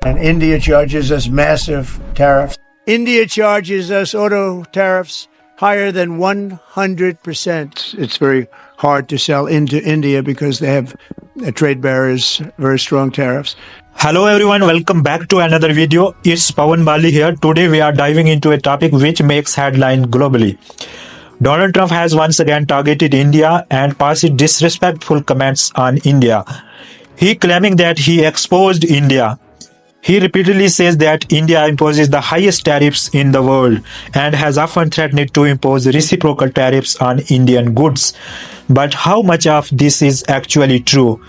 And India charges us massive tariffs. India charges us auto tariffs higher than 100%. It's very hard to sell into India because they have trade barriers, very strong tariffs. Hello everyone, welcome back to another video. It's Pawan Bali here. Today we are diving into a topic which makes headline globally. Donald Trump has once again targeted India and passed disrespectful comments on India. He claiming that he exposed India. He repeatedly says that India imposes the highest tariffs in the world and has often threatened to impose reciprocal tariffs on Indian goods. But how much of this is actually true?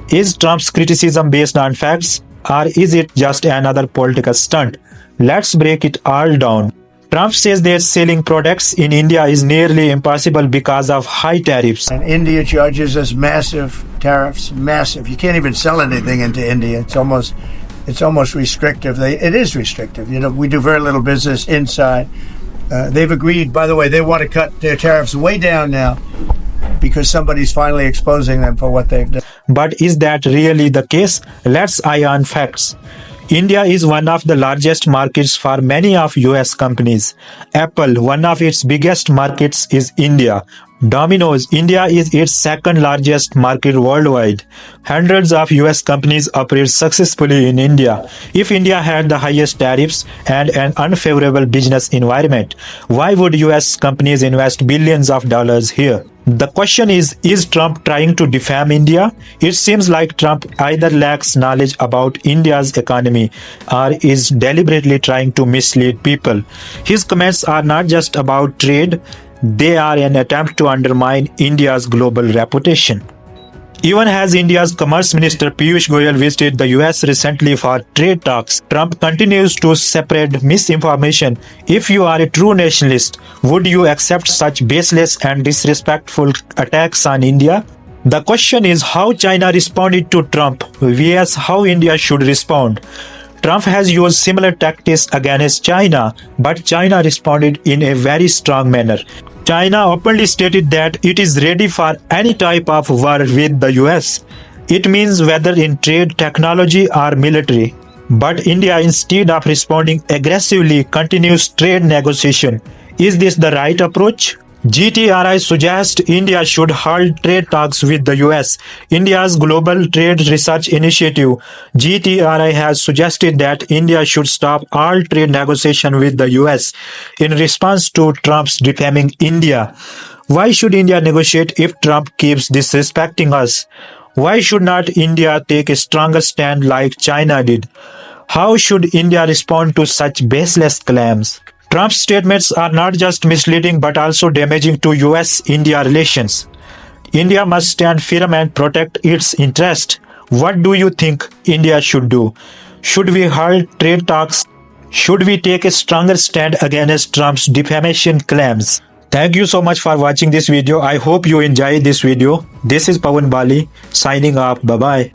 Is Trump's criticism based on facts, or is it just another political stunt? Let's break it all down. Trump says that selling products in India is nearly impossible because of high tariffs. And India charges us massive tariffs, massive. You can't even sell anything into India. It's almost restrictive. It is restrictive. You know, we do very little business inside. They've agreed, by the way, they want to cut their tariffs way down now because somebody's finally exposing them for what they've done. But is that really the case? Let's eye on facts. India is one of the largest markets for many of US companies. Apple, one of its biggest markets, is India. Domino's, India is its second largest market worldwide. Hundreds of US companies operate successfully in India. If India had the highest tariffs and an unfavorable business environment, why would US companies invest billions of dollars here? The question is Trump trying to defame India? It seems like Trump either lacks knowledge about India's economy or is deliberately trying to mislead people. His comments are not just about trade, they are an attempt to undermine India's global reputation. Even as India's Commerce Minister Piyush Goyal visited the US recently for trade talks, Trump continues to spread misinformation. If you are a true nationalist, would you accept such baseless and disrespectful attacks on India? The question is how China responded to Trump vs how India should respond. Trump has used similar tactics against China, but China responded in a very strong manner. China openly stated that it is ready for any type of war with the US. It means whether in trade, technology, or military. But India, instead of responding aggressively, continues trade negotiation. Is this the right approach? GTRI suggests India should halt trade talks with the US. India's Global Trade Research Initiative, GTRI, has suggested that India should stop all trade negotiation with the US in response to Trump's defaming India. Why should India negotiate if Trump keeps disrespecting us? Why should not India take a stronger stand like China did? How should India respond to such baseless claims? Trump's statements are not just misleading but also damaging to US-India relations. India must stand firm and protect its interest. What do you think India should do? Should we halt trade talks? Should we take a stronger stand against Trump's defamation claims? Thank you so much for watching this video. I hope you enjoyed this video. This is Pawan Bali signing off. Bye-bye.